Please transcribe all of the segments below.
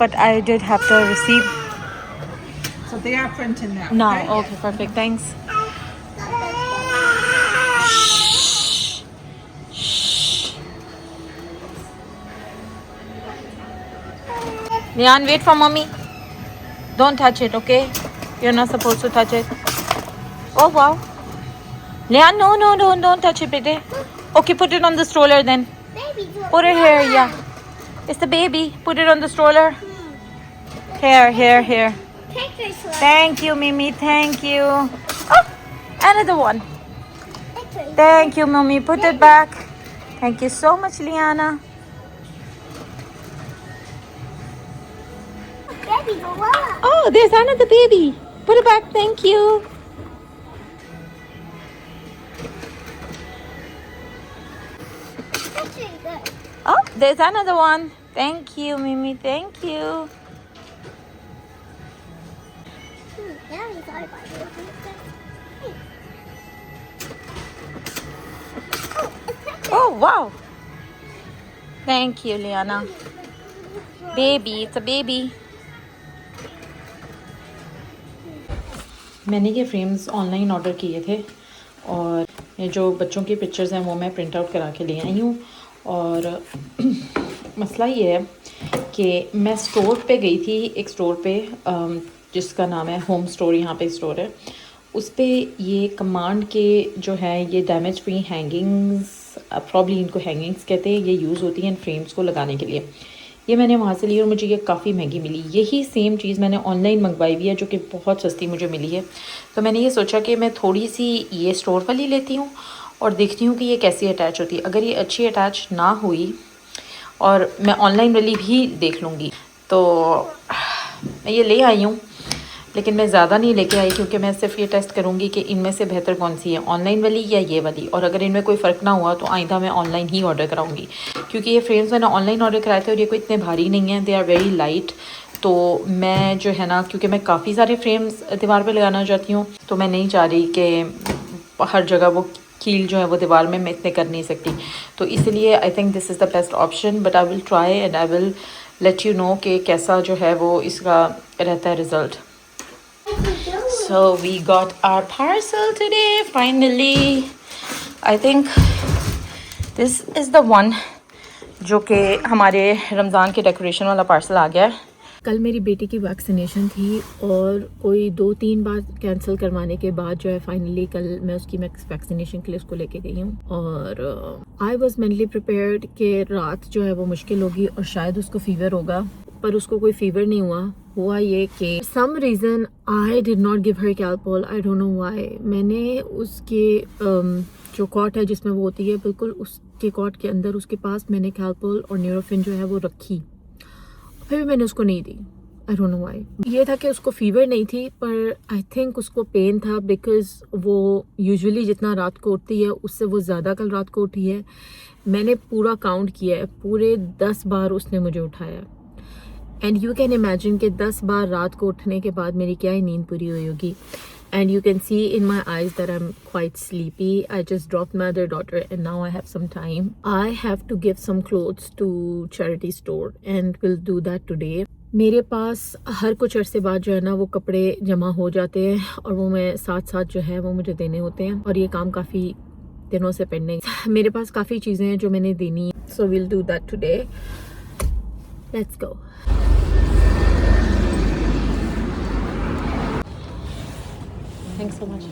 but I did have to receive. So they are printing now. No, okay? okay, perfect, thanks. Leon, wait for mommy. Don't touch it, okay? You're not supposed to touch it. Oh wow. Leon, no, don't touch it, baby. Okay, put it on the stroller then. Put it here, yeah. It's the baby. Put it on the stroller. Here. Thank you, Mimi. Thank you. Oh, another one. Thank you, Mimi. Put it back. Thank you so much, Liana. Oh, there's another baby. Put it back. Thank you. Oh, there's another one. Thank you, Mimi. Thank you. Oh, wow. Thank you, Liana. Baby, it's a baby. मैंने ये frames online order किए थे और ये जो बच्चों की pictures हैं वो मैं प्रिंट आउट करा के ले आई हूँ। और मसला ये है कि मैं स्टोर पे गई थी, एक स्टोर पे जिसका नाम है होम स्टोर, यहाँ पे स्टोर है। उस पे ये कमांड के जो है ये डैमेज फ्री हैंगिंग्स, प्रॉब्ली इनको हैंगिंग्स कहते हैं, ये यूज़ होती हैं इन फ्रेम्स को लगाने के लिए। ये मैंने वहाँ से ली और मुझे ये काफ़ी महंगी मिली। यही सेम चीज़ मैंने ऑनलाइन मंगवाई हुई है जो कि बहुत सस्ती मुझे मिली है। तो मैंने ये सोचा कि मैं थोड़ी सी ये स्टोर वाली लेती हूँ और देखती हूँ कि ये कैसी अटैच होती है। अगर ये अच्छी अटैच ना हुई और मैं ऑनलाइन वाली भी देख लूँगी। तो मैं ये ले आई हूँ, लेकिन मैं ज़्यादा नहीं लेके आई क्योंकि मैं सिर्फ ये टेस्ट करूँगी कि इनमें से बेहतर कौन सी है, ऑनलाइन वाली या ये वाली। और अगर इनमें कोई फ़र्क ना हुआ तो आइंदा मैं ऑनलाइन ही ऑर्डर कराऊँगी, क्योंकि ये फ्रेम्स मैंने ऑनलाइन ऑर्डर कराए थे और ये कोई इतने भारी नहीं हैं, दे आर वेरी लाइट। तो मैं जो है ना, क्योंकि मैं काफ़ी सारे फ्रेम्स दीवार पर लगाना चाहती हूँ, तो मैं नहीं चाह रही कि हर जगह वो कील जो है वो दीवार में मैं इतने कर नहीं सकती। तो इसलिए आई think this is the best option, but I will try and I will let you know कि कैसा जो है वो इसका रहता है result. So we got our parcel today finally. I think this is the one जो कि हमारे रमज़ान के डेकोरेशन वाला पार्सल आ गया है। कल मेरी बेटी की वैक्सीनेशन थी और कोई 2-3 बार कैंसिल करवाने के बाद जो है फाइनली कल मैं उसकी वैक्सीनेशन के लिए उसको लेके गई हूँ। और आई वॉज मेंटली प्रिपेयर्ड कि रात जो है वो मुश्किल होगी और शायद उसको फीवर होगा, पर उसको कोई फीवर नहीं हुआ ये कि some reason I did not give her Calpol, I don't know why. मैंने उसके जो कॉट है जिसमें वो होती है, बिल्कुल उसके कॉट के अंदर उसके पास मैंने कैलपोल और न्यूरोफिन जो है वो रखी, फिर भी मैंने उसको नहीं दी। I don't know why. ये था कि उसको फीवर नहीं थी, पर आई थिंक उसको पेन था, बिकॉज वो यूजुअली जितना रात को उठती है उससे वो ज़्यादा कल रात को उठी है। मैंने पूरा काउंट किया है, पूरे 10 बार उसने मुझे उठाया। एंड यू कैन इमेजिन कि 10 बार रात को उठने के बाद मेरी क्या ही नींद पूरी हुई होगी। And you can see in my eyes that I'm quite sleepy. I just dropped my other daughter and now I have some time. I have to give some clothes to charity store and we'll do that today. मेरे पास हर कुछ अरसे बाद जो है ना वो कपड़े जमा हो जाते हैं और वो मैं साथ साथ जो है वो मुझे देने होते हैं, और ये काम काफ़ी दिनों से पेंडिंग। मेरे पास काफ़ी चीज़ें हैं जो मैंने देनी है, so we'll do that today. Let's go. Thanks so much.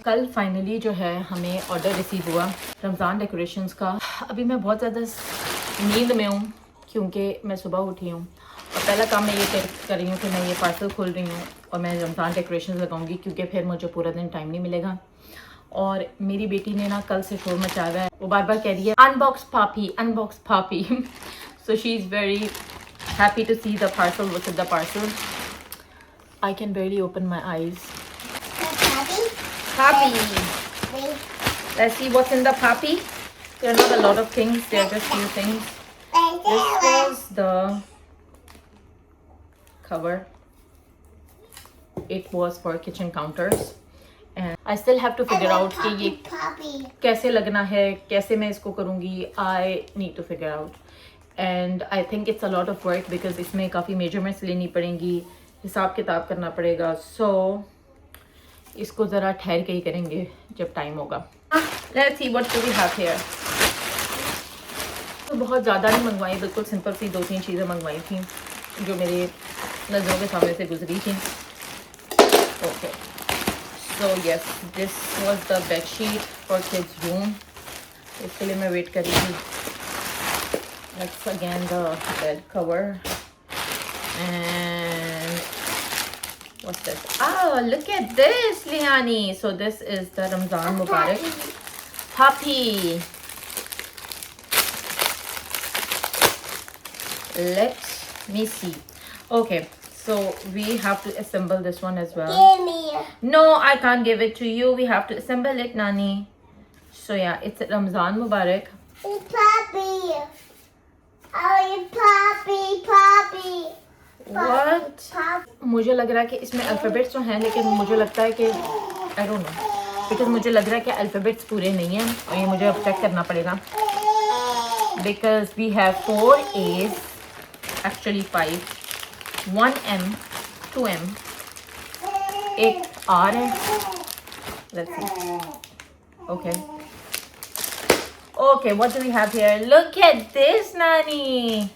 कल फाइनली जो है हमें ऑर्डर रिसीव हुआ रमज़ान डेकोरेशंस का। अभी मैं बहुत ज़्यादा नींद में हूँ क्योंकि मैं सुबह उठी हूँ और पहला काम मैं ये कर रही हूँ कि मैं ये पार्सल खोल रही हूँ और मैं रमज़ान डेकोरेशंस लगाऊंगी क्योंकि फिर मुझे पूरा दिन टाइम नहीं मिलेगा। और मेरी बेटी ने ना कल से शोर मचा रहा है, वो बार बार कह रही है unbox puppy so she is very happy to see the parcel. What's in the parcel? I can barely open my eyes. Papi. Let's see what's in the papi. There are not a lot of things, there are just few things. This was the cover. It was for kitchen counters. And I still have to figure out कि ये कैसे लगना है, कैसे मैं इसको करूँगी. I need to figure out. And I think it's a lot of work because इसमें काफ़ी measurements लेनी पड़ेंगी, हिसाब किताब करना पड़ेगा. So इसको ज़रा ठहर के ही करेंगे जब टाइम होगा. Let's see what do we have here. तो बहुत ज़्यादा नहीं मंगवाई, बिल्कुल सिंपल सी 2-3 चीज़ें मंगवाई थी जो मेरे नज़रों के सामने से गुजरी थी. Okay, so yes, this was the bedsheet for kids room. इसके लिए मैं वेट कर रही थी. That's again the bed cover and what's this? Oh, look at this, Liani. So this is the Ramzan Mubarak puppy. Let me see. Okay, so we have to assemble this one as well. Give me. No, I can't give it to you. We have to assemble it, Nani. So yeah, it's Ramzan Mubarak. It's Papi. Oh, Papi. What? Papi. मुझे लग रहा है कि इसमें alphabets तो हैं, लेकिन मुझे लगता है कि आई डोंट नो, बिकॉज मुझे लग रहा है कि अल्फ़ाबेट्स पूरे नहीं हैं और ये मुझे अब चेक करना पड़ेगा. Because we have 4 A's, actually 5, 1 M, 2 M, एक R है. Let's see. Okay, okay, what do we have here? Look at this, Nani.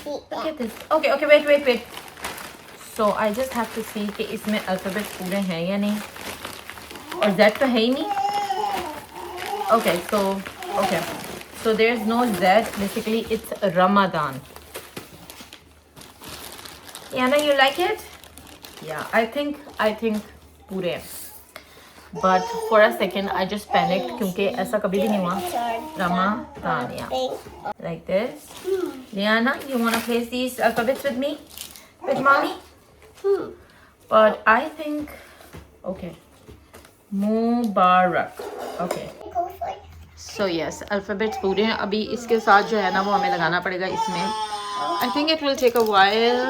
Look at this. Okay, wait. So I just have to see कि इसमें alphabets पूरे हैं या नहीं, और Z तो है ही नहीं. Okay, so there's no Z. Basically, it's Ramadan. Yana, you like it? Yeah, I think पूरे हैं. But for a second, I just panicked क्योंकि ऐसा कभी भी नहीं हुआ. Ramadan, yeah. Like this. Liana, you want to place these alphabets with me? With mommy? But I think, okay. Mubarak. Okay. So yes, alphabets पूरे हैं. अभी इसके साथ जो है ना वो हमें लगाना पड़ेगा इसमें. I think it will take a while.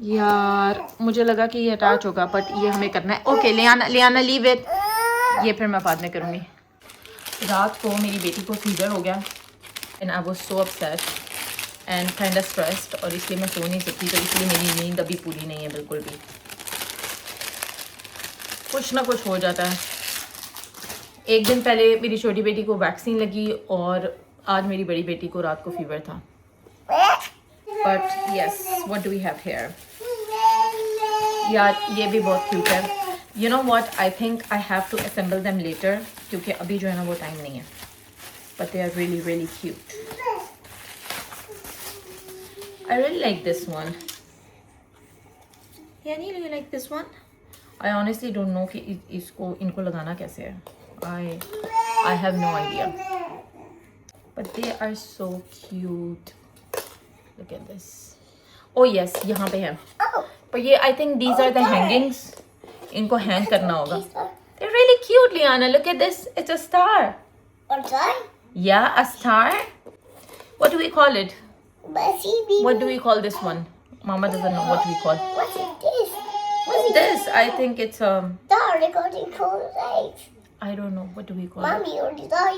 यार मुझे लगा कि ये अटैच होगा, बट ये हमें करना है. Okay, Liana leave it. ये फिर मैं बाद में करूँगी. रात को मेरी बेटी को फीवर हो गया and I was so upset and kind of stressed, और इसलिए मैं सो नहीं सकती. तो इसलिए मेरी नींद अभी पूरी नहीं है बिल्कुल भी. कुछ ना कुछ हो जाता है. एक दिन पहले मेरी छोटी बेटी को वैक्सीन लगी और आज मेरी बड़ी बेटी को रात को फीवर था. But yes, what do we have here? यार ये भी बहुत क्यूट है. You know what, I think I have to assemble them later क्योंकि अभी जो है ना वो टाइम नहीं है. But they are really really cute. I really like this one. यानी you like this one? I honestly don't know कि इनको लगाना कैसे है. I have no idea. But they are so cute. Look at this. Oh yes, यहाँ पे है. पर ये I think these are the hangings. इनको hang करना होगा. They're really cute, Liana. Look at this. It's a star. A star? Yeah, a star. What do we call it? Baby. What do we call this one? Mama doesn't know what we call. What is this? What's this? I think it's Star according to legs. I don't know. What do we call it? Mommy, or did I?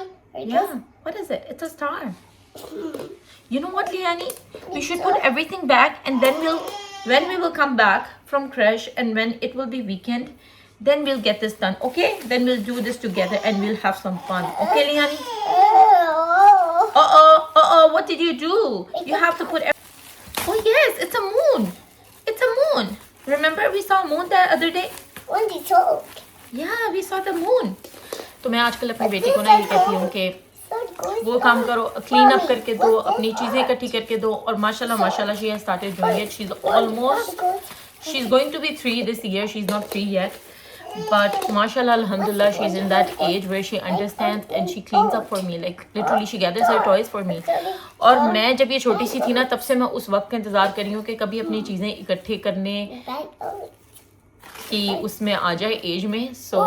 Yeah. What is it? It's a star. You know what, Liani? We should put everything back, and then when we will come back from crash, and when it will be weekend, then we'll get this done. Okay? Then we'll do this together, and we'll have some fun. Okay, Liani? Uh-oh. What did you do? You have to put... Oh, yes. It's a moon. It's a moon. Remember we saw a moon the other day? When did you talk? Yeah, we saw the moon. तो मैं आजकल अपनी बेटी को ना ये कहती हूँ कि वो काम करो, क्लीन अप करके दो, अपनी चीज़ें इकट्ठी करके दो, और माशाल्लाह माशाल्लाह she has started doing it. She's going to be 3 this year. She's not 3 yet, but mashallah alhamdulillah she's in that age where she understands and she cleans up for me, like literally she gathers her toys for me. और मैं जब ये छोटी सी थी ना, तब से मैं उस वक्त का इंतज़ार कर रही हूँ कि कभी अपनी चीज़ें इकट्ठे करने कि उसमें आ जाए एज में. सो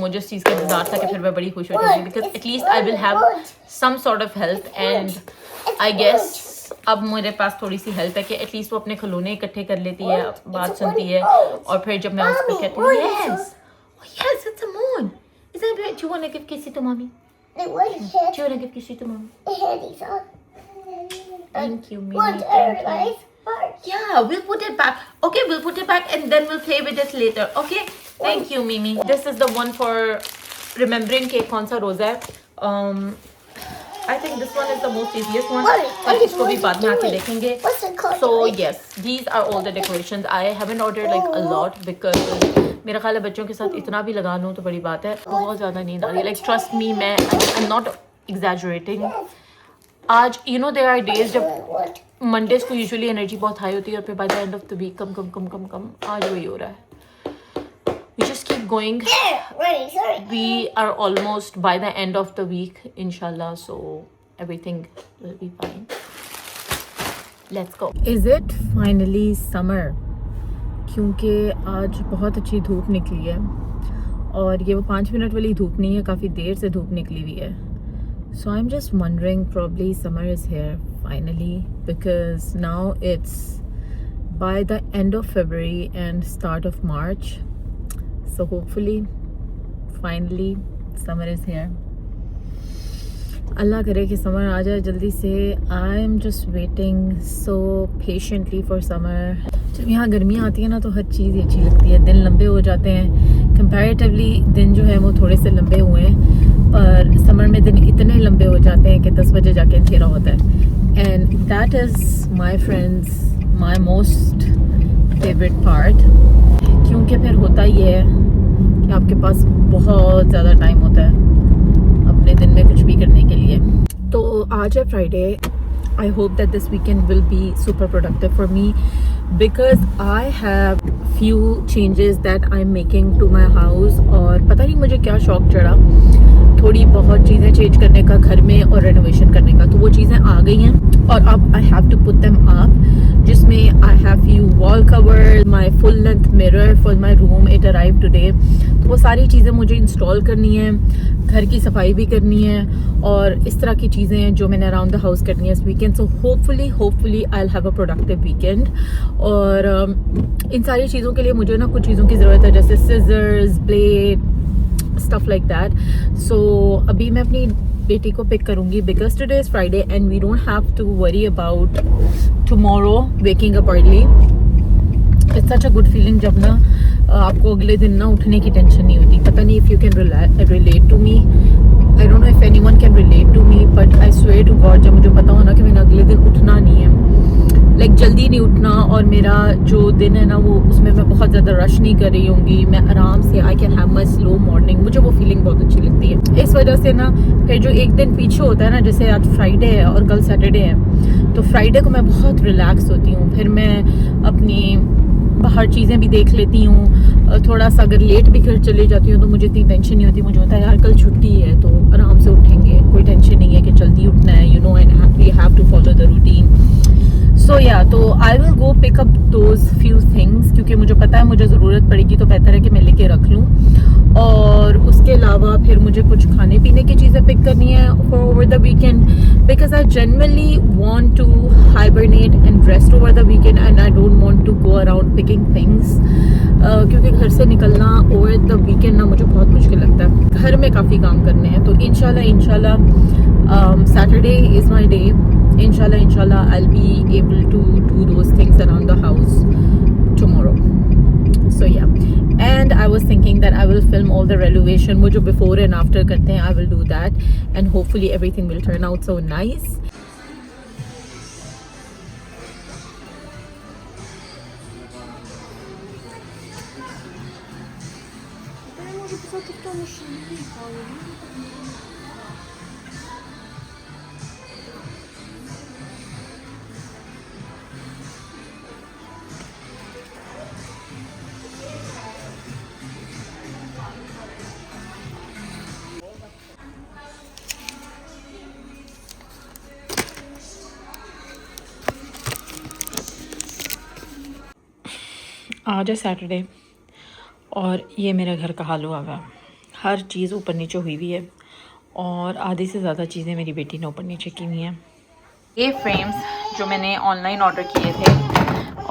मुझे उस चीज़ का इंतज़ार था कि फिर मैं बड़ी खुश हो जाऊँगी, because at least I will have some sort of help. And I guess अब मेरे पास थोड़ी सी हेल्प है कि एटलीस्ट वो अपने खिलौने इकट्ठे कर लेती है, बात सुनती है, और फिर जब मैं उसको कहती हूँ yes it's a moon, is that right? Do you want to give kissy to mommy? Do you want to give kissy to mommy? Thank you, Mimi. Thank you. Yeah, we'll put it back. Okay, we'll put it back and then we'll play with it later. Okay? Thank you, Mimi. This is the one for remembering कि कौन सा रोज़ा है. I think this one is the most easiest one. और इसको भी बाद में आके देखेंगे. So yes, these are all the decorations. I haven't ordered like a lot because मेरा ख्याल है बच्चों के साथ इतना भी लगा लूँ तो बड़ी बात है. बहुत ज़्यादा नींद आ रही है. Like trust me, I'm not exaggerating. आज you know there are days जब मंडेज को यूजुअली एनर्जी बहुत हाई होती है, और फिर by the end of the week कम. आज वही हो रहा है. We just keep going. We are almost by the end of the week, inshallah. So everything will be fine. Let's go. Is it finally summer? क्योंकि आज बहुत अच्छी धूप निकली है, और ये वो 5 मिनट वाली धूप नहीं है, काफ़ी देर से धूप निकली हुई है. So I'm just wondering, probably summer is here finally, because now it's by the end of February and start of March. So hopefully, finally, summer is here. अल्लाह करे कि समर आ जाए जल्दी से. I am just waiting so patiently for summer. जब यहाँ गर्मियाँ आती है ना तो हर चीज़ अच्छी लगती है. दिन लंबे हो जाते हैं, कंपैरेटिवली दिन जो है वो थोड़े से लंबे हुए हैं, पर समर में दिन इतने लंबे हो जाते हैं कि 10 बजे जाके अंधेरा होता है. And that is my friends my most favourite part, क्योंकि फिर होता ये है कि आपके पास बहुत ज़्यादा टाइम होता है अपने दिन में कुछ भी करने के लिए. तो आज है Friday. I hope that this weekend will be super productive for me because I have few changes that I'm making to my house. और पता नहीं मुझे क्या शौक चढ़ा, थोड़ी बहुत चीज़ें चेंज करने का घर में और रेनोवेशन करने का. तो वो चीज़ें आ गई हैं और अब I have to put them up, जिसमें I have few wall covers, my full length mirror for my room, it arrived today. तो वो सारी चीज़ें मुझे इंस्टॉल करनी है, घर की सफाई भी करनी है, और इस तरह की चीज़ें हैं जो मैंने अराउंड द हाउस करनी है इस weekend. So hopefully I will have a productive weekend. और इन सारी चीज़ों के लिए मुझे ना कुछ चीज़ों की ज़रूरत है, जैसे scissors, blade, stuff like that. So अभी मैं अपनी बेटी को पिक करूँगी because today is Friday and we don't have to worry about tomorrow waking up early. It's such a good feeling जब ना आपको अगले दिन ना उठने की टेंशन नहीं होती. पता नहीं if you can relate to me. I don't know if anyone can relate to me, but I swear to God, जब मुझे पता हो ना कि मैंने अगले दिन उठना नहीं है, लाइक जल्दी नहीं उठना, और मेरा जो दिन है ना वो उसमें मैं बहुत ज़्यादा रश नहीं कर रही होंगी, मैं आराम से I can have my slow morning, मुझे वो फीलिंग बहुत अच्छी लगती है. इस वजह से ना फिर जो एक दिन पीछे होता है ना, जैसे आज फ्राइडे है और कल सैटरडे है, तो फ्राइडे को मैं बहुत रिलैक्स होती हूँ. फिर मैं अपनी बाहर चीज़ें भी देख लेती हूँ, थोड़ा सा अगर लेट भी घर चले जाती हूँ तो मुझे इतनी टेंशन नहीं होती. मुझे होता है यार कल छुट्टी है तो आराम से उठेंगे, कोई टेंशन नहीं है कि जल्दी उठना है, you know, and we have to follow the routine. So या तो I will go pick up those few things, क्योंकि मुझे पता है मुझे ज़रूरत पड़ेगी तो बेहतर है कि मैं लेके रख लूँ. और उसके अलावा फिर मुझे कुछ खाने पीने की चीज़ें पिक करनी है for over the weekend, because I generally want to hibernate and rest over the weekend and I don't want to go around picking things, क्योंकि घर से निकलना ओवर द वीकेंड ना मुझे बहुत मुश्किल लगता है. घर में काफ़ी काम करने हैं, तो इंशाल्लाह Saturday is my day. Inshallah I'll be able to do those things around the house tomorrow. So yeah, and I was thinking that I will film all the renovation, wo jo before and after karte hain, I will do that, and hopefully everything will turn out so nice. मुझे आज है Saturday और ये मेरे घर का हाल हुआ हुआ है। हर चीज़ ऊपर नीचे हुई हुई है और आधी से ज़्यादा चीज़ें मेरी बेटी ने ऊपर नीचे की हुई हैं। ये फ्रेम्स जो मैंने ऑनलाइन ऑर्डर किए थे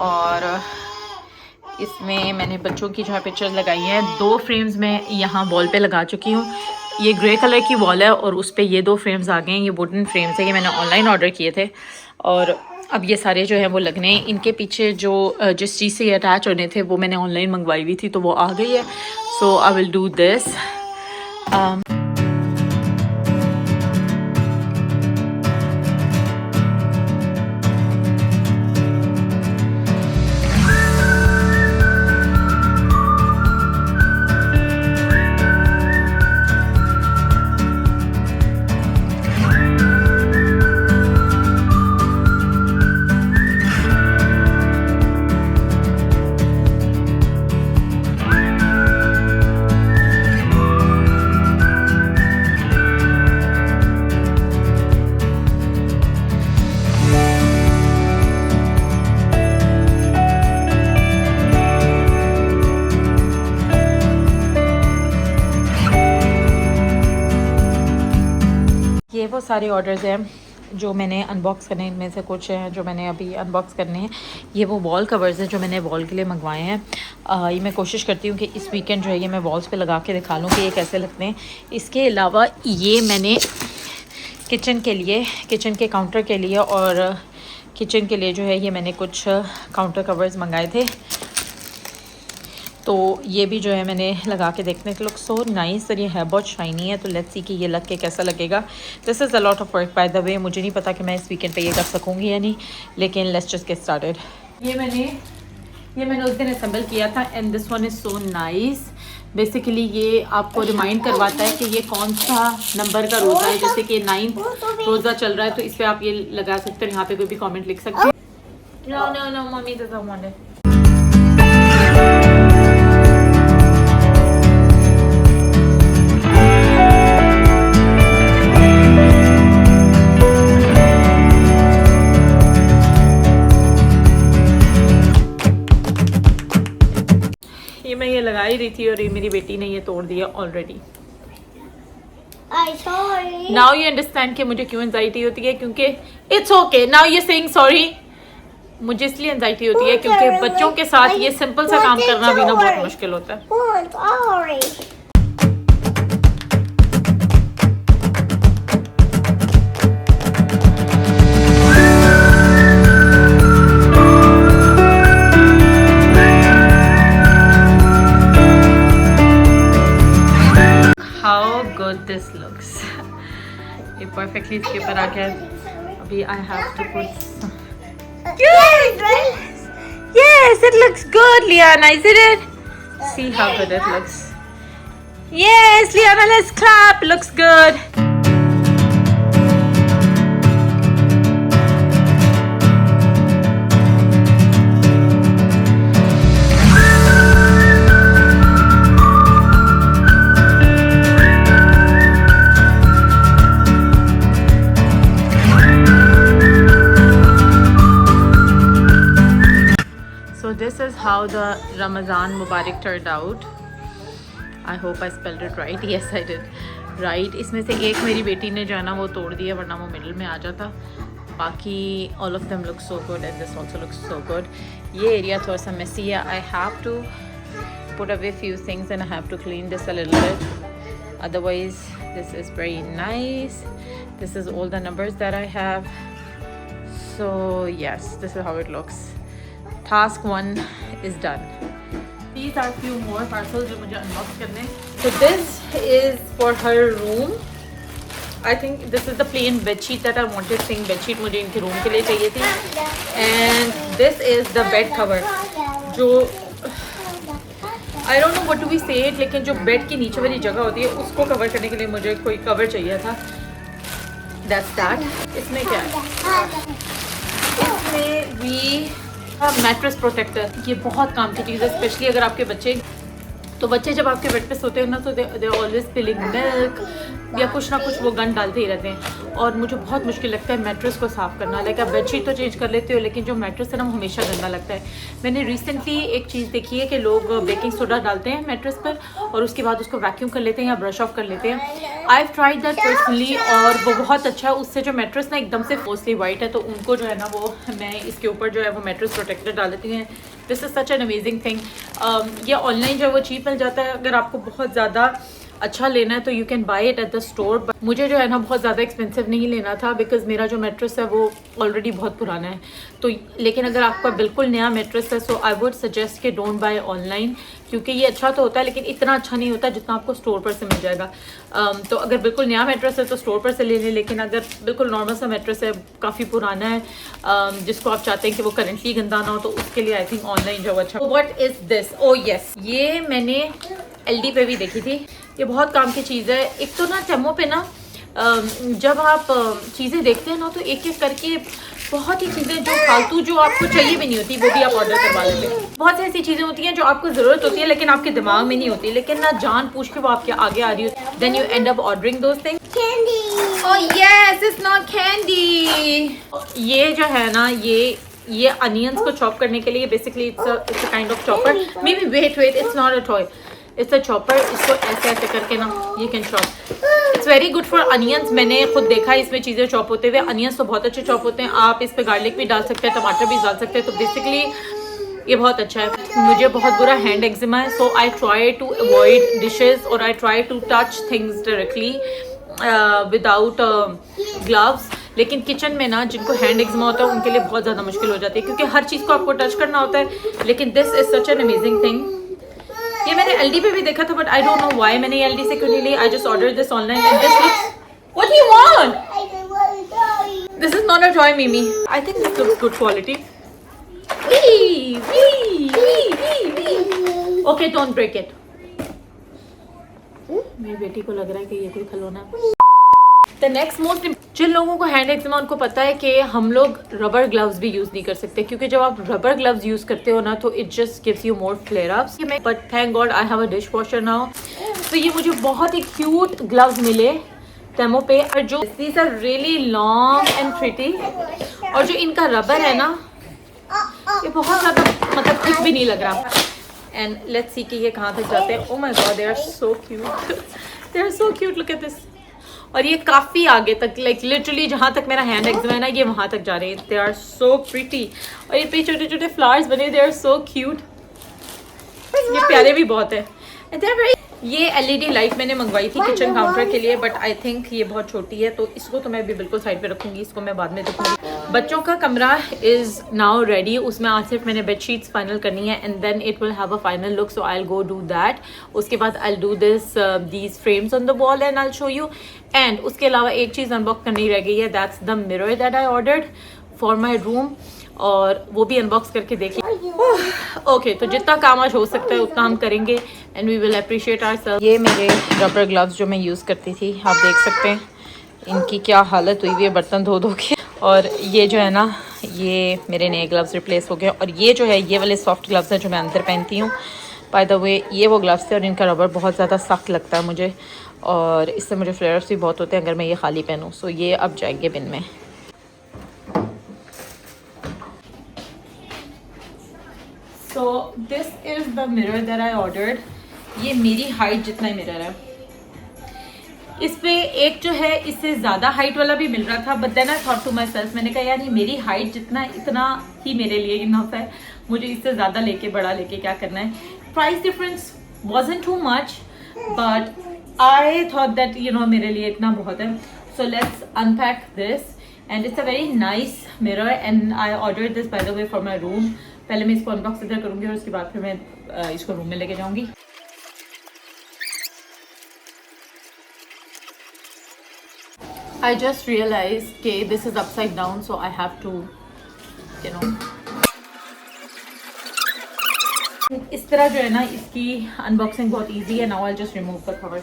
और इसमें मैंने बच्चों की जो है पिक्चर्स लगाई हैं। 2 फ्रेम्स मैं यहाँ वॉल पे लगा चुकी हूँ। ये ग्रे कलर की वॉल है और उस पर ये 2 फ्रेम्स आ गए हैं। ये वुडन फ्रेम्स है, ये मैंने ऑनलाइन ऑर्डर किए थे और अब ये सारे जो है वो लगने हैं। इनके पीछे जो जिस चीज़ से ये अटैच होने थे वो मैंने ऑनलाइन मंगवाई हुई थी तो वो आ गई है। So I will do this. ये वो सारे ऑर्डर्स हैं जो मैंने अनबॉक्स करने, इनमें से कुछ हैं जो मैंने अभी अनबॉक्स करने हैं। ये वो वॉल कवर्स हैं जो मैंने वॉल के लिए मंगवाए हैं। ये मैं कोशिश करती हूँ कि इस वीकेंड जो है ये मैं वॉल्स पे लगा के दिखा लूँ कि ये कैसे लगते हैं। इसके अलावा ये मैंने किचन के लिए, किचन के काउंटर के लिए और किचन के लिए जो है ये मैंने कुछ काउंटर कवर्स मंगाए थे। तो ये भी जो है मैंने लगा के देखने के लुक सो नाइस और ये है बहुत शाइनी है। तो लेट्स सी कि ये लग के कैसा लगेगा। This is a lot of work by the way. मुझे नहीं पता कि मैं इस वीकेंड पे ये कर सकूँगी या नहीं, लेकिन लेट्स जस्ट गेट स्टार्टेड। ये मैंने उस दिन असेंबल किया था and this one is so nice. Basically ये आपको रिमाइंड करवाता है कि ये कौन सा नंबर का रोज़ा है। जैसे कि 9th रोज़ा चल रहा है तो इस पर आप ये लगा सकते हो। यहाँ पे कोई भी कॉमेंट लिख सकते हो। No mummy doesn't want it. मैं ये लगा ही रही थी और ये मेरी बेटी ने ये तोड़ दिया ऑलरेडी। नाउ यू अंडरस्टैंड कि मुझे क्यों एंजाइटी होती है, क्योंकि it's okay now you saying sorry. मुझे इसलिए एंजाइटी होती है क्योंकि बच्चों के साथ ये सिंपल सा काम करना भी ना बहुत मुश्किल होता है। This looks ये perfectly इसके ऊपर आ गया। अभी I have to put yes it looks good Liana, isn't it? See how good it looks. Yes Liana, let's clap. Looks good. This is how the Ramadan Mubarak turned out. I hope I spelled it right. Yes, I did. Right. इसमें से एक मेरी बेटी ने जो है ना वो तोड़ दिया, वरना वो मिडिल में आ जाता। बाकी all of them look so good and this also looks so good. ये एरिया थोड़ा सा messy है. I have to put away few things and I have to clean this a little bit. Otherwise, this is very nice. This is all the numbers that I have. So yes, this is how it looks. Task 1 is done. These are few more parcels जो मुझे unbox करने हैं. So this is for her room. I think this is the plain bedsheet that I wanted. Pink bedsheet मुझे इनके room के लिए चाहिए थी. And this is the bed cover जो I don't know what do we say it, लेकिन जो bed की नीचे वाली जगह होती है उसको कवर करने के लिए मुझे कोई कवर चाहिए था। That's that. इसमें क्या है, इसमें भी मैट्रेस प्रोटेक्टर, ये बहुत काम की चीज़ है, स्पेशली अगर आपके बच्चे, तो बच्चे जब आपके बेड पे सोते हैं ना तो दे ऑलवेज स्पिलिंग मिल्क या कुछ ना कुछ वो गंद डालते ही रहते हैं, और मुझे बहुत मुश्किल लगता है मैट्रेस को साफ़ करना। लाइक आप बेडशीट तो चेंज कर लेते हो, लेकिन जो मैट्रेस है ना वो हमेशा गंदा लगता है। मैंने रिसेंटली एक चीज़ देखी है कि लोग बेकिंग सोडा डालते हैं मैट्रेस पर और उसके बाद उसको वैक्यूम कर लेते हैं या ब्रश ऑफ कर लेते हैं। I have tried that personally और वो बहुत अच्छा है। उससे जो मैट्रेस ना एकदम से मोस्टली वाइट है, तो उनको जो है ना वो मैं इसके ऊपर जो है वो मैट्रेस प्रोटेक्टर डाल देती हैं। This is such an amazing thing. ये ऑनलाइन जो है वो चीप मिल जाता है। अगर आपको बहुत ज़्यादा अच्छा लेना है तो you can buy it at the store. But मुझे जो है ना बहुत ज़्यादा एक्सपेंसिव नहीं लेना था, बिकॉज मेरा जो मैट्रेस है वो ऑलरेडी बहुत पुराना है। तो लेकिन अगर आपका बिल्कुल नया मैट्रेस है, सो आई वुड सजेस्ट कि डोंट बाय ऑनलाइन, क्योंकि ये अच्छा तो होता है लेकिन इतना अच्छा नहीं होता जितना आपको स्टोर पर से मिल जाएगा। तो अगर बिल्कुल नया मैट्रेस है तो स्टोर पर से ले लें, लेकिन अगर बिल्कुल नॉर्मल सा मैट्रेस है, काफ़ी पुराना है, जिसको आप चाहते हैं कि वो करंटली गंदा ना हो, तो उसके लिए आई थिंक ऑनलाइन जो अच्छा। What is this? O yes, ये मैंने एलडी पे भी देखी थी। ये बहुत काम की चीज़ है। एक तो ना टेमो पे ना जब आप चीज़ें देखते हैं ना तो एक एक करके बहुत ही चीज़ें जो फालतू जो आपको चाहिए भी नहीं होती वो भी आप ऑर्डर करवा लेते हैं। बहुत सी ऐसी चीज़ें होती हैं जो आपको ज़रूरत होती है लेकिन आपके दिमाग में नहीं होती, लेकिन ना जान पूछ के वो आपके आगे आ रही होती है। Then you end up ordering those things. Candy. Oh yes, it's not candy. ये जो है ना ये अनियंस को चॉप करने के लिए basically it's a kind of chopper. Maybe wait it's not a toy, it's a chopper. इसको ऐसे ऐसे करके ना ये can chop. It's very good for onions. मैंने खुद देखा है इसमें चीज़ें चॉप होते हुए। अनियंस तो बहुत अच्छे चॉप होते हैं। आप इस पर गार्लिक भी डाल सकते हैं, टमाटर भी डाल सकते हैं। तो बेसिकली ये बहुत अच्छा है। मुझे बहुत बुरा हैंड एक्जिमा है, so I try to avoid dishes और I try to touch things directly without gloves. लेकिन किचन में ना जिनको हैंड एक्जिमा होता है उनके लिए बहुत ज़्यादा मुश्किल हो जाती है, क्योंकि हर चीज़ को आपको टच करना होता है। लेकिन this is such an amazing thing. ये मैंने एलडी पे भी देखा था, but I don't know why मैंने एलडी से क्यों नहीं ली। I just order this online and this looks, what you want? I don't want to die. This is not a toy मिमी। I think this looks good quality. Wee, wee, wee, wee, wee. Okay, don't break it. मेरी बेटी को लग रहा है कि ये कोई खिलौना। The next most, जिन लोगों को हैंड एक्जिमा उनको पता है कि हम लोग रबर ग्लव्स भी यूज़ नहीं कर सकते, क्योंकि जब आप रबर ग्लव्स यूज़ करते हो ना तो it just gives you more flare ups. But thank god I have a dishwasher now. तो ये मुझे बहुत ही क्यूट ग्लव्स मिले टेमो पे, और जो these are really long and pretty, और जो इनका रबर है ना ये बहुत ज़्यादा मतलब थिक भी नहीं लग रहा। एंड लेट्स सी कि ये कहाँ तक जाते हैं। Oh my god, they are so cute, they are so cute, look at this. और ये काफ़ी आगे तक, लाइक लिटरली जहाँ तक मेरा हैंड एक्जिमा है ना ये वहाँ तक जा रहे हैं। दे आर सो प्रिटी, और ये पे छोटे छोटे फ्लावर्स बने, दे आर सो क्यूट। ये प्यारे भी बहुत है। And they are very. ये एलईडी लाइट मैंने मंगवाई थी किचन काउंटर के लिए, बट आई थिंक ये बहुत छोटी है, तो इसको तो मैं भी बिल्कुल साइड पे रखूंगी, इसको मैं बाद में दिखाऊंगी। बच्चों का कमरा इज़ नाउ रेडी। उसमें आज सिर्फ मैंने बेडशीट्स फाइनल करनी है and then it will have a final look, so I will go do that. उसके बाद I will do these frames on the wall and I will show you. And उसके अलावा एक चीज़ अनबॉक्स करनी रह गई है, that's the mirror that I ordered for my room, और वो भी अनबॉक्स करके देखिए। ओके, तो जितना काम आज हो सकता है उतना हम करेंगे and we will appreciate ourselves. ये मेरे रबर ग्लव्स जो मैं यूज़ करती थी, आप देख सकते हैं इनकी क्या हालत हुई हुई है बर्तन धो धो के। और ये जो है ना ये मेरे नए ग्लव्स रिप्लेस हो गए, और ये जो है ये वाले सॉफ्ट ग्लव्स हैं जो मैं अंदर पहनती हूँ। बाय द वे ये वो ग्लव्स थे और इनका रबर बहुत ज़्यादा सख्त लगता है मुझे, और इससे मुझे फ्लेयर्स भी बहुत होते हैं अगर मैं ये खाली पहनूँ। सो ये अब जाएंगे बिन में। So this is the mirror that I ordered. ये मेरी हाइट जितना ही मिरर है। इस पे एक जो है इससे ज़्यादा हाइट वाला भी मिल रहा था, but then I thought to myself, मैंने कहा यार ये मेरी हाइट जितना इतना ही मेरे लिए इनफ है, मुझे इससे ज़्यादा लेके बड़ा लेके क्या करना है। Price difference wasn't too much, but I thought that you know मेरे लिए इतना बहुत है। So let's unpack this, and it's a very nice mirror and I ordered this by the way for my room. पहले मैं इसको unbox इधर करूँगी और उसके बाद फिर मैं इसको रूम में लेके जाऊँगी। I just realized कि this is upside down, so I have to, you know. इस तरह जो है ना इसकी अनबॉक्सिंग बहुत इजी है. Now I just remove the cover.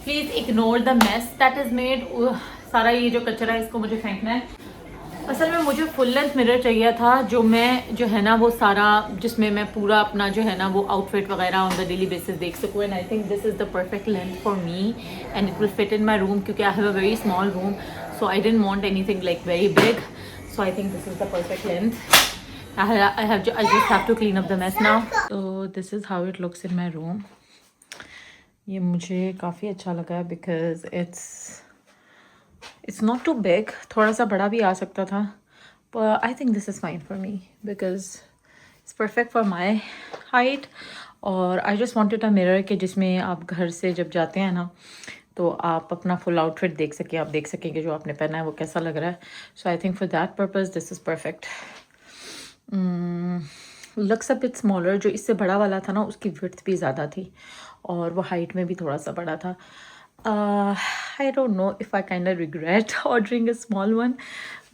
Please ignore the mess that is made. सारा ये जो कचरा है इसको मुझे फेंकना है. असल में मुझे फुल लेंथ मिरर चाहिए था जो है ना वो सारा जिसमें मैं पूरा अपना जो है ना वो आउटफिट वगैरह ऑन द डेली बेसिस देख सकूँ. And I think this is the perfect length for me and it will fit in my room क्योंकि I have a very small room. So I didn't want anything like very big. So I think this is the perfect length. I just have to clean up the mess now. So this is how it looks in my room. ये मुझे काफ़ी अच्छा लगा because it's not too big. थोड़ा सा बड़ा भी आ सकता था but I think this is fine for me because it's perfect for my height. और I just wanted a mirror कि जिसमें आप घर से जब जाते हैं ना तो आप अपना फुल आउटफिट देख सकें. आप देख सकें कि जो आपने पहना है वो कैसा लग रहा है. So I think for that purpose this is perfect. Looks a bit smaller. जो इससे बड़ा वाला था ना उसकी विड्थ भी ज़्यादा थी और वो हाइट में भी थोड़ा सा बड़ा था. आई don't know if I kind of regret ordering a small one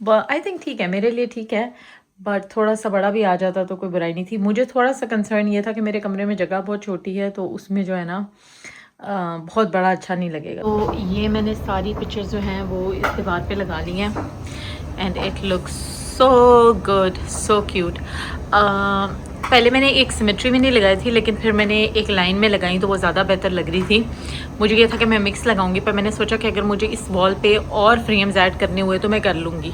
but I think ठीक है मेरे लिए ठीक है. बट थोड़ा सा बड़ा भी आ जाता तो कोई बुराई नहीं थी. मुझे थोड़ा सा कंसर्न ये था कि मेरे कमरे में जगह बहुत छोटी है तो उसमें जो है ना बहुत बड़ा अच्छा नहीं लगेगा. तो ये मैंने सारी पिक्चर्स जो हैं वो इस दीवार पे लगा ली हैं and it looks so good so cute. पहले मैंने एक सिमेट्री में नहीं लगाई थी लेकिन फिर मैंने एक लाइन में लगाई तो वो ज़्यादा बेहतर लग रही थी. मुझे ये था कि मैं मिक्स लगाऊंगी पर मैंने सोचा कि अगर मुझे इस वॉल पे और फ्रेम्स ऐड करने हुए तो मैं कर लूँगी.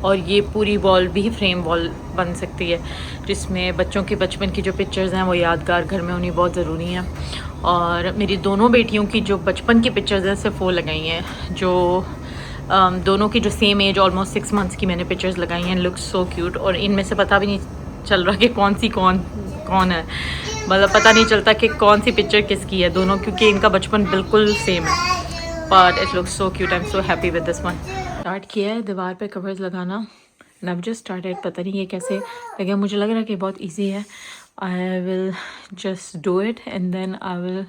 और ये पूरी वॉल भी फ्रेम वॉल बन सकती है जिसमें बच्चों के बचपन की जो पिक्चर्स हैं वो यादगार घर में होनी बहुत ज़रूरी हैं. और मेरी दोनों बेटियों की जो बचपन की पिक्चर्स हैं सिर्फ वो लगाई हैं जो दोनों की जो सेम एज ऑलमोस्ट 6 मंथ्स की मैंने पिक्चर्स लगाई हैं. Look so cute. और इनमें से पता भी नहीं चल रहा कि कौन सी कौन है. मतलब पता नहीं चलता कि कौन सी पिक्चर किसकी है दोनों क्योंकि इनका बचपन बिल्कुल सेम है. But it looks so cute. I am so happy with this one. Start किया है दीवार पे कवर्स लगाना एंड आई जस्ट स्टार्टेड. पता नहीं ये कैसे लगा. मुझे लग रहा है कि बहुत ईजी है. I will just do it and then I will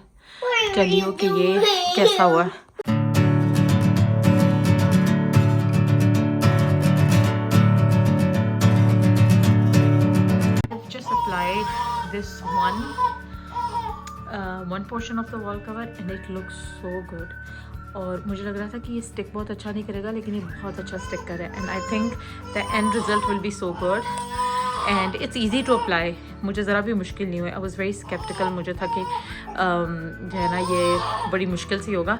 tell you कि ये कैसा हुआ. This one portion of the wall cover and it looks so good. और मुझे लग रहा था कि ये स्टिक बहुत अच्छा नहीं करेगा लेकिन ये बहुत अच्छा स्टिक कर है. And I think the end result will be so good and it's easy to apply. मुझे ज़रा भी मुश्किल नहीं हुई. I was very sceptical. मुझे था कि जो है ना ये बड़ी मुश्किल सी होगा.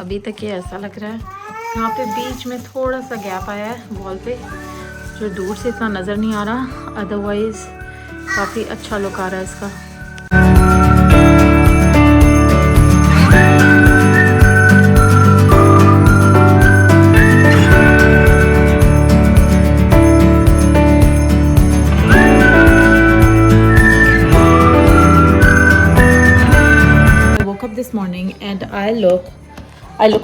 अभी तक ये ऐसा लग रहा है. यहाँ पे बीच में थोड़ा सा गैप आया है वॉल पे जो दूर से इतना नज़र नहीं आ रहा. अदरवाइज काफ़ी अच्छा लुक आ रहा है इसका. I woke up this morning and I look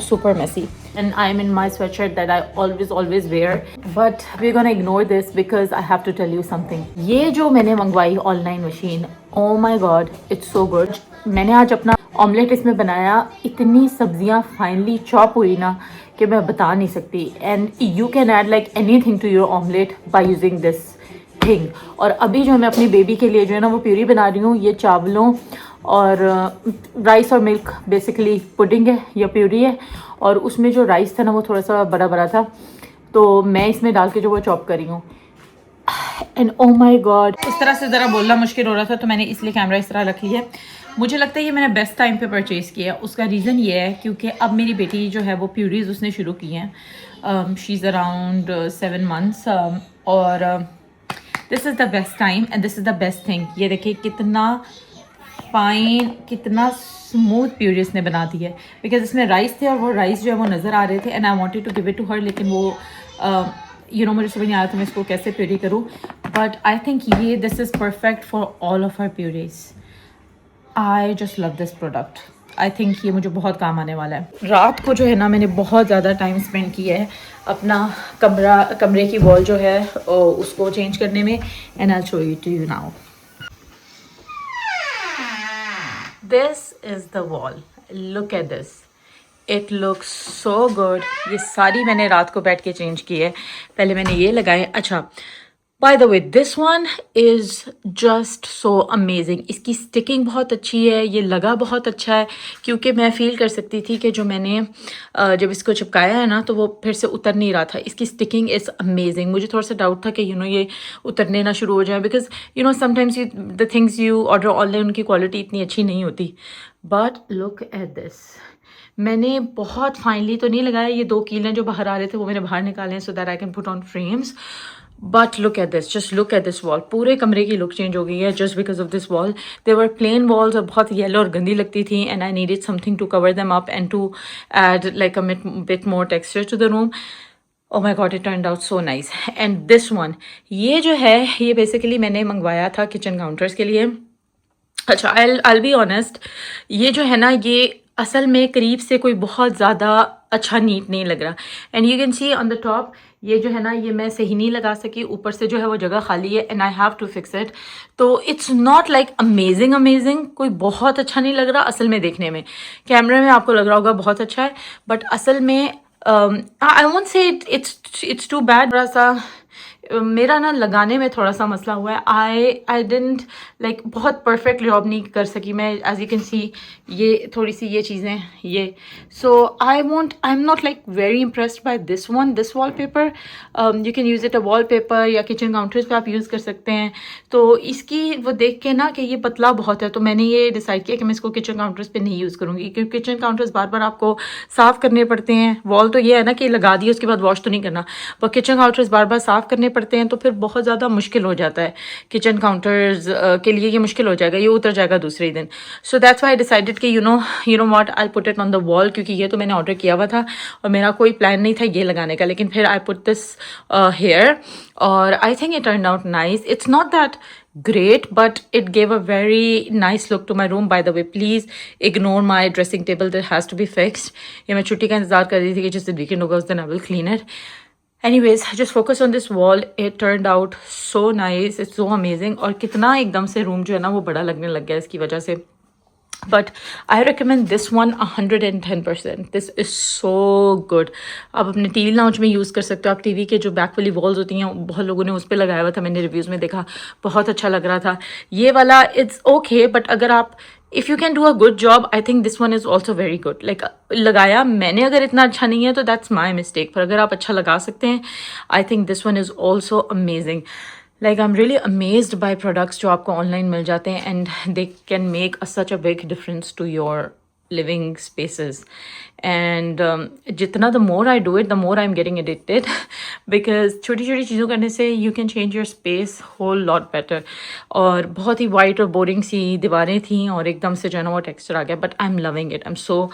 super messy and I'm in my sweatshirt that I always wear. But we're gonna ignore this because I have to tell you something. ये जो मैंने मंगवाई online machine, oh my god, it's so good. मैंने आज अपना omelette इसमें बनाया. इतनी सब्जियां फाइनली चॉप हुई ना कि मैं बता नहीं सकती. And you can add like anything to your omelette by using this thing. और अभी जो मैं अपनी बेबी के लिए जो है ना वो प्यूरी बना रही हूँ. ये चावलों और राइस और मिल्क बेसिकली पुडिंग है या प्यूरी है. और उसमें जो राइस था ना वो थोड़ा सा बड़ा बड़ा था तो मैं इसमें डाल के जो वो चॉप कर रही हूँ. एंड ओ माय गॉड, इस तरह से ज़रा बोलना मुश्किल हो रहा था तो मैंने इसलिए कैमरा इस तरह रख लिया है. मुझे लगता है ये मैंने बेस्ट टाइम पे परचेज़ किया. उसका रीज़न ये है क्योंकि अब मेरी बेटी जो है वो प्यूरीज उसने शुरू की हैं. She is around 7 months. और this is the best time and this is the best thing. ये देखिए कितना फाइन, कितना स्मूथ प्यूरी इसने बना दी है, बिकॉज इसमें राइस थे और वो राइस जो है वो नज़र आ रहे थे and I wanted to give it to her, लेकिन वो मुझे समझ नहीं आ रहा था मैं इसको कैसे प्यूरी करूँ, बट आई थिंक ये this is perfect for all of our purees. I just love this product. I think ये मुझे बहुत काम आने वाला है। रात को जो है ना मैंने बहुत ज़्यादा टाइम स्पेंड किया है अपना कमरे की वॉल जो है उसको चेंज करने में, and I show it to you now. This is the wall, look at this, it looks so good. ये सारी मैंने रात को बैठ के चेंज की है। पहले मैंने ये लगाए। अच्छा, by the way this one is just so amazing. इसकी स्टिकिंग बहुत अच्छी है, ये लगा बहुत अच्छा है, क्योंकि मैं फील कर सकती थी कि जो मैंने जब इसको चिपकाया है ना तो वो फिर से उतर नहीं रहा था। इसकी स्टिकिंग इज़ अमेजिंग। मुझे थोड़ा सा डाउट था कि ये उतरने ना शुरू हो जाए, because sometimes the things you order online उनकी क्वालिटी इतनी अच्छी नहीं होती। बट लुक एट दिस, मैंने बहुत फाइनली तो नहीं लगाया। ये 2 कीलें जो बाहर आ रहे थे वो मैंने बाहर निकाले हैं so that I can put on frames. But look at this, just look at this wall. पूरे कमरे की लुक चेंज हो गई है just because of this wall. They were plain walls और बहुत येलो और गंदी लगती थी, and I needed something to cover them up and to add like a bit more texture to the room. Oh my god, it turned out so nice. And this one, ये जो है ये basically मैंने मंगवाया था kitchen counters के लिए। अच्छा, I'll be honest, ये जो है ना ये असल में करीब से कोई बहुत ज़्यादा अच्छा नीट नहीं लग रहा। And you can C on the top, ये जो है ना ये मैं सही नहीं लगा सकी, ऊपर से जो है वो जगह खाली है and I have to fix it. तो इट्स नॉट लाइक अमेजिंग, कोई बहुत अच्छा नहीं लग रहा असल में देखने में। कैमरे में आपको लग रहा होगा बहुत अच्छा है, बट असल में I won't say it's too bad. थोड़ा सा मेरा ना लगाने में थोड़ा सा मसला हुआ है। आई डिडंट लाइक बहुत परफेक्ट जॉब नहीं कर सकी मैं। एज यू कैन सी ये थोड़ी सी ये चीज़ें ये, so I am not like very impressed by this wallpaper. You can use it a wallpaper या किचन काउंटर्स पे आप यूज़ कर सकते हैं। तो इसकी वो देख के ना कि ये पतला बहुत है, तो मैंने ये डिसाइड किया कि मैं इसको किचन काउंटर्स पे नहीं यूज़ करूँगी, क्योंकि किचन काउंटर्स बार बार आपको साफ़ करने पड़ते हैं। वॉल तो ये है ना कि लगा दिए उसके बाद वॉश तो नहीं करना, पर किचन काउंटर्स बार बार साफ़ करने पड़ते हैं, तो फिर बहुत ज़्यादा मुश्किल हो जाता है। किचन काउंटर्स के लिए ये मुश्किल हो जाएगा, ये उतर जाएगा दूसरे दिन। So that's why I decided कि you know what, I put it on the wall, क्योंकि ये तो मैंने ऑर्डर किया हुआ था और मेरा कोई प्लान नहीं था ये लगाने का। लेकिन फिर आई पुट दिस हेयर और I think it turn out nice. It's not that great, but it gave a very nice look to my room. By the way, please ignore my dressing table that has to be fixed. ये मैं छुट्टी का इंतजार कर रही थी कि जिस दिन वीकेंड होगा उस दिन I will clean it. Anyways, just focus on this wall. It turned out so nice. It's so amazing. और कितना एकदम से रूम जो है ना वो बड़ा लगने लग गया इसकी वजह से। But I recommend this one 110%. This is so good. आप अपने टीवी लाउंज में यूज़ कर सकते हो। आप टीवी के जो बैक वाली वॉल्स होती हैं बहुत लोगों ने उस पर लगाया हुआ था, मैंने रिव्यूज़ में देखा, बहुत अच्छा लग रहा था। ये वाला इट्स ओके, बट अगर आप if you can do a good job, I think this one is also very good. Like लगाया मैंने अगर इतना अच्छा नहीं है तो दैट्स माई मिस्टेक, पर अगर आप अच्छा लगा सकते हैं, I think this one is also amazing. Like I am really amazed by products जो आपको ऑनलाइन मिल जाते हैं and they can make such a big difference to your living spaces. And जितना the more I do it the more I am getting addicted, because छोटी छोटी चीज़ों करने से you can change your space whole lot better. और बहुत ही white और boring सी दीवारें थी और एकदम से जो है ना वो टेक्सचर आ गया, but I am loving it. I am so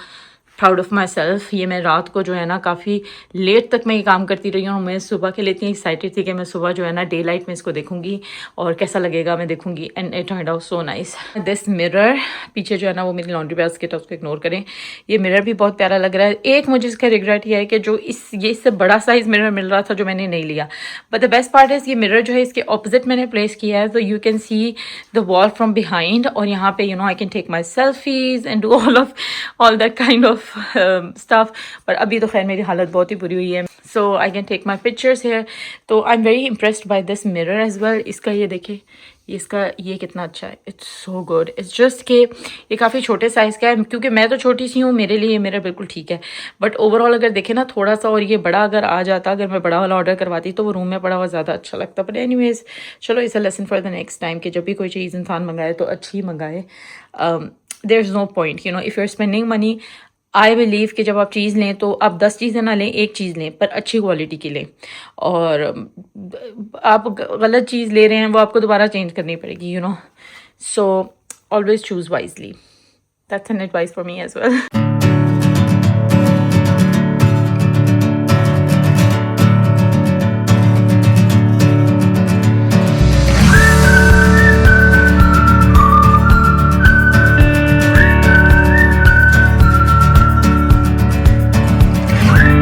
proud of my self. ये मैं रात को जो है ना काफ़ी लेट तक मैं ये काम करती रही हूँ। मैं सुबह के लिए इतनी एक्साइटेड थी कि मैं सुबह जो है ना डे लाइट में इसको देखूंगी और कैसा लगेगा मैं देखूंगी, and it turned out so nice. This mirror पीछे जो है ना वो मेरी लॉन्ड्री बास्केट है, उसको इग्नोर करें। ये मिरर भी बहुत प्यारा लग रहा है। एक मुझे इसका रिग्रेट ये है कि जो ये इससे बड़ा साइज़ मिरर मिल रहा था जो मैंने नहीं लिया, but the best part is ये मिरर जो है इसके ऑपोजिट मैंने प्लेस किया है, तो you can see the wall from behind, और यहाँ पे I can take my selfies and do all that kind of stuff. पर अभी तो खैर मेरी हालत बहुत ही बुरी हुई है, so I can take my pictures here. तो I'm very impressed by this mirror as well. इसका ये देखिए, ये कितना अच्छा है। It's so good. It's just कि ये काफ़ी छोटे साइज़ का है, क्योंकि मैं तो छोटी सी हूँ, मेरे लिए ये मिरर बिल्कुल ठीक है। बट ओवरऑल अगर देखें ना थोड़ा सा और ये बड़ा अगर आ जाता, अगर मैं बड़ा वाला ऑर्डर करवाती तो वो रूम में पड़ा हुआ ज़्यादा अच्छा लगता। बट एनीवेज चलो, it's a lesson for the next time कि जब भी कोई चीज़ इंसान मंगाए तो अच्छी मंगाए। There's no point, if you're spending money, I believe कि जब आप चीज़ लें तो आप 10 चीज़ें ना लें, एक चीज़ लें पर अच्छी क्वालिटी की लें। और आप गलत चीज़ ले रहे हैं वो आपको दोबारा चेंज करनी पड़ेगी, so always choose wisely. That's an advice for me as well.